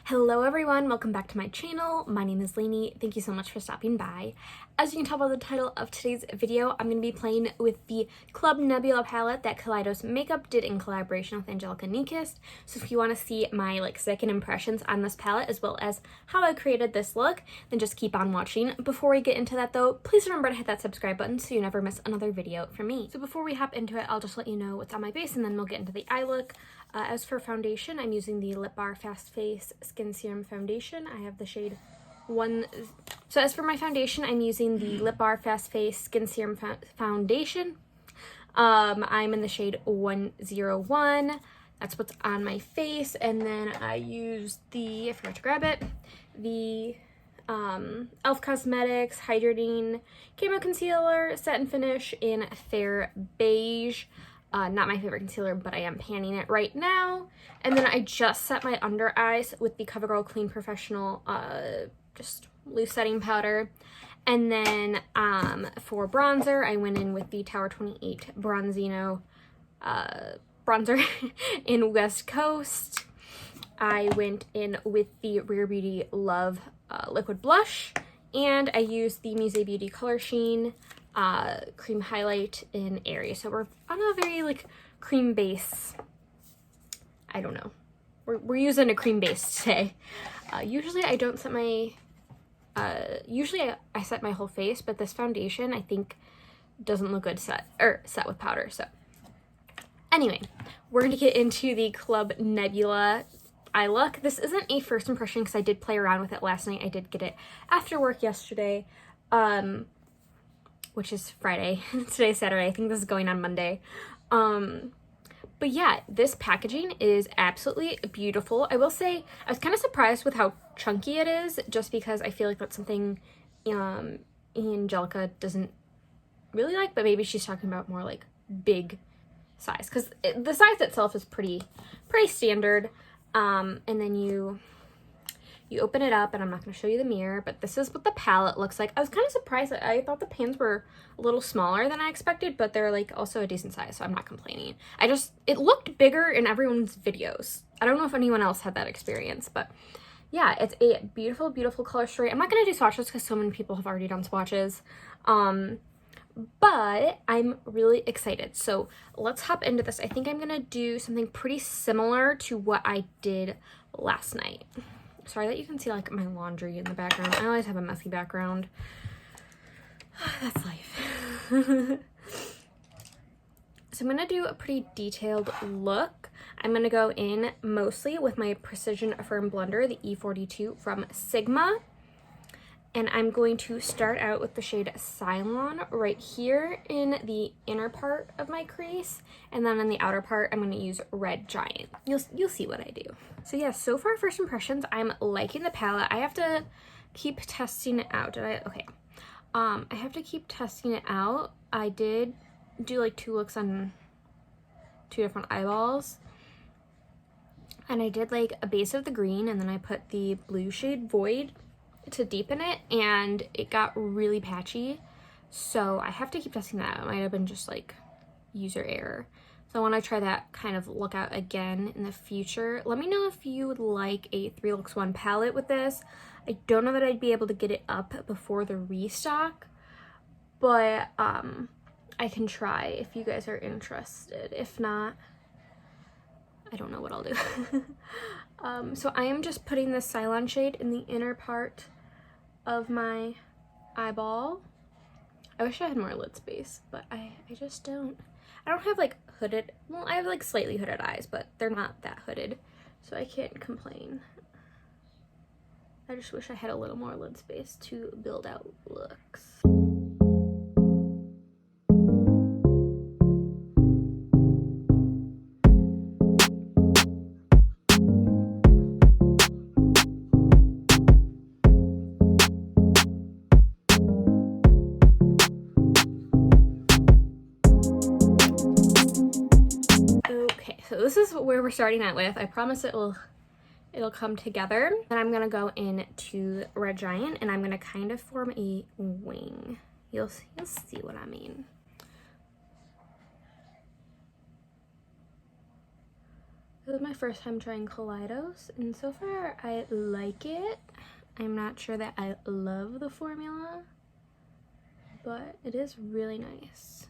Hello everyone, welcome back to my channel. My name is Lainey. Thank you so much for stopping by. As you can tell by the title of today's video, I'm going to be playing with the Club Nebula palette that Kaleidos Makeup did in collaboration with Angelica and Nyqvist. So if you want to see my second impressions on this palette as well as how I created this look, then just keep on watching. Before we get into that though, please remember to hit that subscribe button so you never miss another video from me. So before we hop into it, I'll just let you know what's on my base and then we'll get into the eye look. As for foundation, I'm using the Lip Bar Fast Face Skin Serum Foundation. I have the shade So as for my foundation, I'm using the Lip Bar Fast Face Skin Serum Foundation. I'm in the shade 101. That's what's on my face. And then I used I forgot to grab it, the e.l.f. Cosmetics Hydrating Camo Concealer Set and Finish in Fair Beige. Not my favorite concealer, but I am panning it right now. And then I just set my under eyes with the CoverGirl Clean Professional just loose setting powder. And then for bronzer, I went in with the Tower 28 Bronzino bronzer in West Coast. I went in with the Rare Beauty Love liquid blush, and I used the Muse Beauty Color Sheen cream highlight in Area. So we're on a very cream base. I don't know. We're using a cream base today. Usually I don't set my usually I set my whole face, but this foundation I think doesn't look good set with powder. So anyway, we're going to get into the Club Nebula eye look. This isn't a first impression because I did play around with it last night. I did get it after work yesterday, which is Friday. Today's Saturday. I think this is going on Monday. But yeah, this packaging is absolutely beautiful. I will say I was kind of surprised with how chunky it is, just because I feel like that's something Angelica doesn't really like, but maybe she's talking about more big size, because the size itself is pretty standard. And then you open it up, and I'm not going to show you the mirror, but this is what the palette looks like. I was kind of surprised. I thought the pans were a little smaller than I expected, but they're also a decent size, so I'm not complaining. It looked bigger in everyone's videos. I don't know if anyone else had that experience, but yeah, it's a beautiful, beautiful color story. I'm not going to do swatches because so many people have already done swatches, but I'm really excited. So let's hop into this. I think I'm going to do something pretty similar to what I did last night. Sorry that you can see my laundry in the background. I always have a messy background. That's life. So I'm going to do a pretty detailed look. I'm going to go in mostly with my Precision Firm Blender, the E42 from Sigma. And I'm going to start out with the shade Cylon right here in the inner part of my crease. And then in the outer part, I'm going to use Red Giant. You'll see what I do. So yeah, so far first impressions, I'm liking the palette. I have to keep testing it out. Okay. I have to keep testing it out. I did do 2 looks on 2 different eyeballs. And I did a base of the green, and then I put the blue shade Void to deepen it, and it got really patchy, so I have to keep testing that out. It might have been just user error, so I want to try that kind of look out again in the future. Let me know if you would like a 3 looks 1 palette with this. I don't know that I'd be able to get it up before the restock, but I can try if you guys are interested. If not, I don't know what I'll do. So I am just putting this Cylon shade in the inner part of my eyeball. I wish I had more lid space, but I just don't. I don't have hooded, well, I have slightly hooded eyes, but they're not that hooded, so I can't complain. I just wish I had a little more lid space to build out looks. So this is where we're starting out with. I promise it'll come together. Then I'm gonna go into Red Giant, and I'm gonna kind of form a wing. You'll see what I mean. This is my first time trying Kaleidos, and so far I like it. I'm not sure that I love the formula, but it is really nice.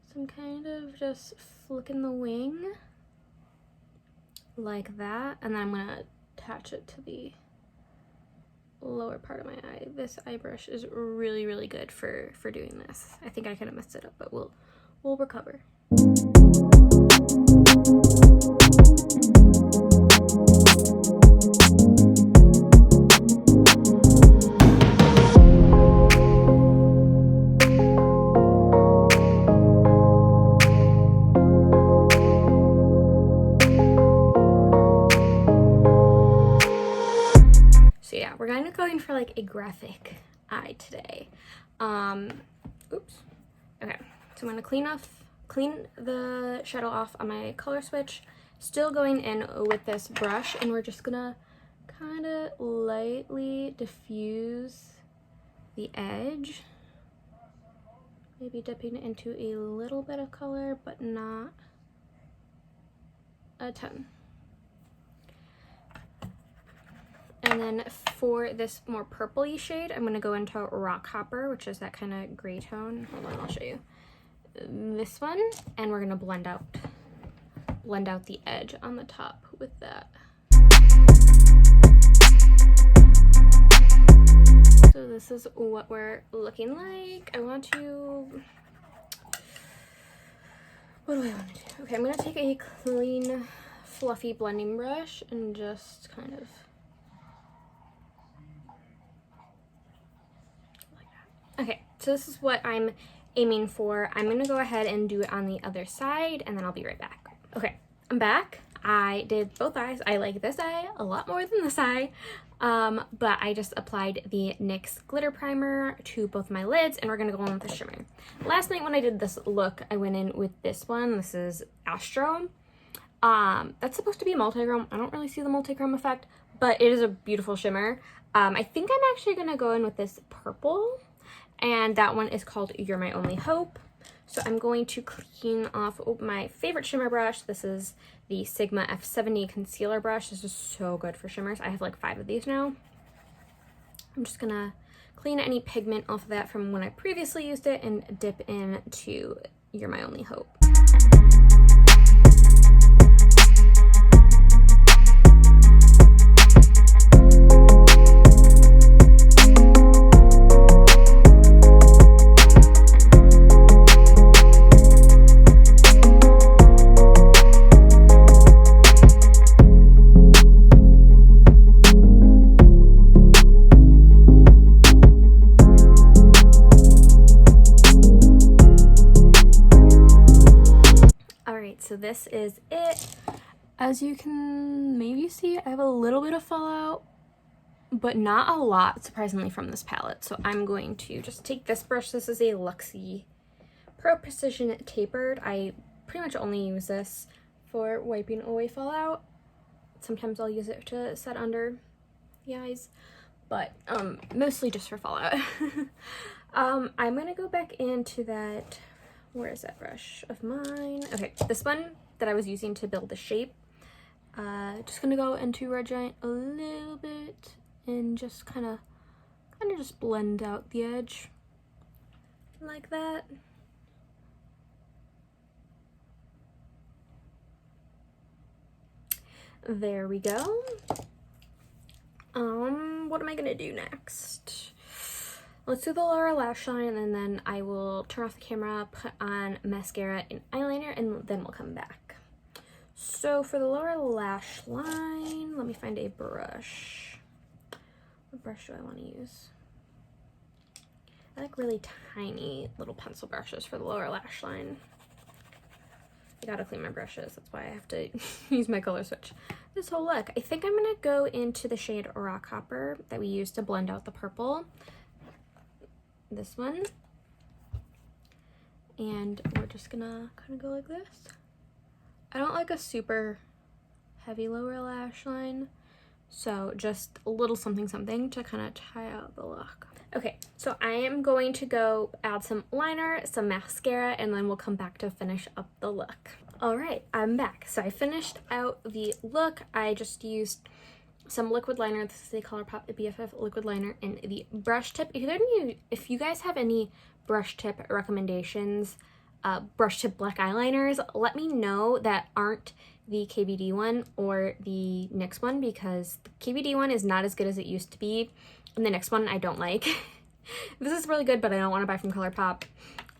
So I'm kind of just flicking the wing like that, and then I'm gonna attach it to the lower part of my eye. This eye brush is really, really good for doing this. I think I kind of messed it up, but we'll recover. So yeah, we're kind of going for like a graphic eye today. Oops. Okay, so I'm gonna clean the shadow off on my color switch. Still going in with this brush, and we're just gonna kind of lightly diffuse the edge. Maybe dipping into a little bit of color, but not a ton. And then for this more purpley shade, I'm gonna go into Rock Hopper, which is that kind of gray tone. Hold on, I'll show you. This one, and we're gonna blend out the edge on the top with that. So this is what we're looking like. What do I want to do? Okay, I'm gonna take a clean, fluffy blending brush and just kind of like that. Okay, so this is what I'm aiming for. I'm gonna go ahead and do it on the other side, and then I'll be right back. Okay, I'm back. I did both eyes. I like this eye a lot more than this eye, but I just applied the NYX glitter primer to both my lids, and we're gonna go in with the shimmer. Last night when I did this look, I went in with this one. This is Astro. That's supposed to be multi-chrome. I don't really see the multi-chrome effect, but it is a beautiful shimmer. I think I'm actually gonna go in with this purple, and that one is called You're My Only Hope. So I'm going to clean off my favorite shimmer brush. This is the Sigma F70 concealer brush. This is so good for shimmers. I have like 5 of these now. I'm just gonna clean any pigment off of that from when I previously used it and dip into You're My Only Hope. So this is it. As you can maybe see, I have a little bit of fallout, but not a lot, surprisingly, from this palette. So I'm going to just take this brush. This is a Luxie Pro Precision Tapered. I pretty much only use this for wiping away fallout. Sometimes I'll use it to set under the eyes, but mostly just for fallout. I'm gonna go back into that. Where is that brush of mine? Okay, this one that I was using to build the shape. Just gonna go into Red Giant a little bit and just kind of just blend out the edge like that. There we go. What am I gonna do next? Let's do the lower lash line, and then I will turn off the camera, put on mascara and eyeliner, and then we'll come back. So for the lower lash line, let me find a brush. What brush do I want to use? I like really tiny little pencil brushes for the lower lash line. I gotta clean my brushes, that's why I have to use my color switch this whole look. I think I'm gonna go into the shade Rock Hopper that we used to blend out the purple. This one, and we're just gonna kind of go like this. I don't like a super heavy lower lash line, so just a little something to kind of tie out the look. Okay, so I am going to go add some liner, some mascara, and then we'll come back to finish up the look. Alright, I'm back. So I finished out the look. I just used some liquid liner. This is a ColourPop BFF liquid liner in the brush tip. If you guys have any brush tip recommendations, brush tip black eyeliners, let me know that aren't the KVD one or the NYX one, because the KVD one is not as good as it used to be, and the NYX one I don't like. This is really good, but I don't want to buy from ColourPop.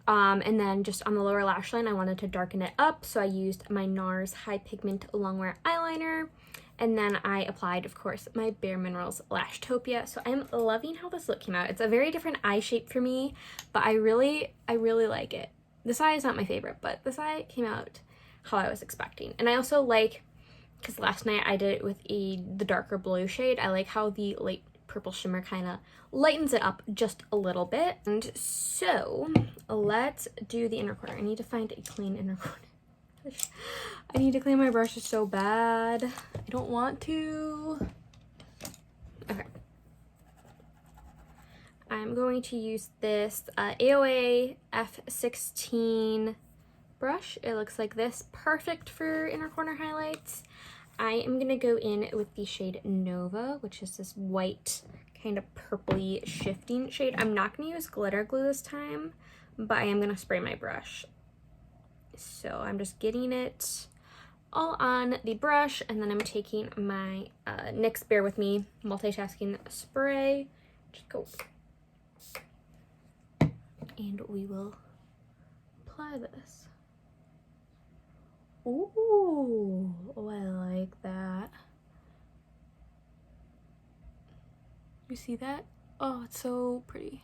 And then just on the lower lash line, I wanted to darken it up, so I used my NARS High Pigment Longwear Eyeliner, and then I applied, of course, my Bare Minerals Lashtopia. So I'm loving how this look came out. It's a very different eye shape for me, but I really like it. This eye is not my favorite, but this eye came out how I was expecting. And I also like, because last night I did it with the darker blue shade, I like how the light purple shimmer kind of lightens it up just a little bit. And so let's do the inner corner. I need to find a clean inner corner. I need to clean my brushes so bad. I don't want to. Okay. I'm going to use this AOA F16 brush. It looks like this. Perfect for inner corner highlights. I am going to go in with the shade Nova, which is this white kind of purpley shifting shade. I'm not going to use glitter glue this time, but I am going to spray my brush. So I'm just getting it all on the brush, and then I'm taking my NYX Bear With Me multitasking spray. Just go. And we will apply this. Ooh, oh, I like that. You see that? Oh, it's so pretty.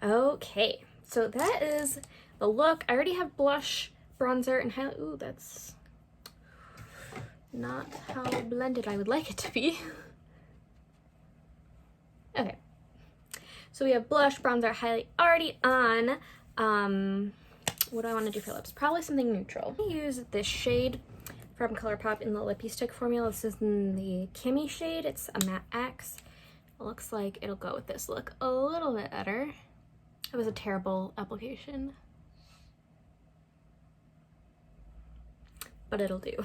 Okay, so that is the look. I already have blush, bronzer, and highlight. Ooh, that's not how blended I would like it to be. Okay, so we have blush, bronzer, highlight already on. What do I want to do for lips? Probably something neutral. I use this shade from ColourPop in the Lippy Stick formula. This is in the Cami shade. It's a matte X. It looks like it'll go with this look a little bit better. It was a terrible application, but it'll do.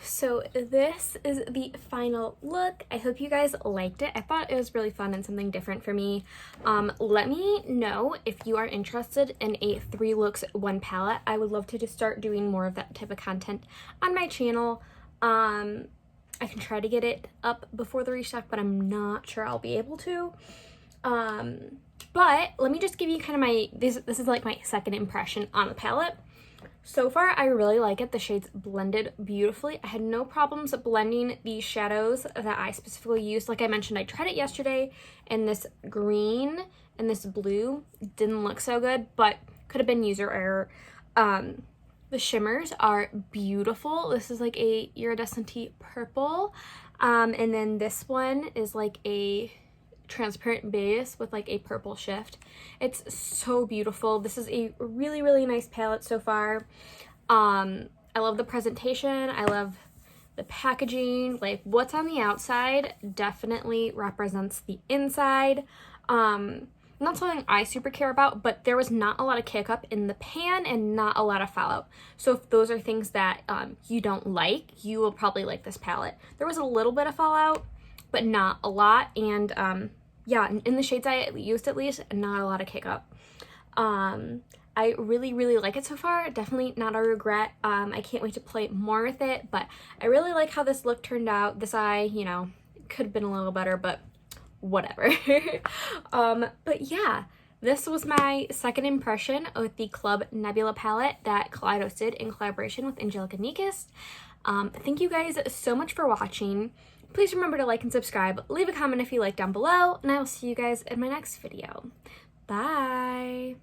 So this is the final look. I hope you guys liked it. I thought it was really fun and something different for me. Let me know if you are interested in a 3 looks 1 palette. I would love to just start doing more of that type of content on my channel. I can try to get it up before the restock, but I'm not sure I'll be able to. But let me just give you kind of my, this is like my second impression on the palette. So far, I really like it. The shades blended beautifully. I had no problems blending the shadows that I specifically used. Like I mentioned, I tried it yesterday, and this green and this blue didn't look so good, but could have been user error. The shimmers are beautiful. This is like a iridescent purple, and then this one is like a transparent base with like a purple shift. It's so beautiful. This is a really nice palette so far. I love the presentation. I love the packaging. Like what's on the outside definitely represents the inside. Not something I super care about, but there was not a lot of kick up in the pan and not a lot of fallout. So if those are things that you don't like, you will probably like this palette. There was a little bit of fallout, but not a lot. And yeah, in the shades I used at least, not a lot of kick up. I really like it so far. Definitely not a regret. I can't wait to play more with it, but I really like how this look turned out. This eye, you know, could have been a little better, but whatever. But yeah, this was my second impression with the Club Nebula palette that Kaleidos did in collaboration with Angelica Nyqvist. Thank you guys so much for watching. Please remember to like and subscribe, leave a comment if you like down below, and I will see you guys in my next video. Bye!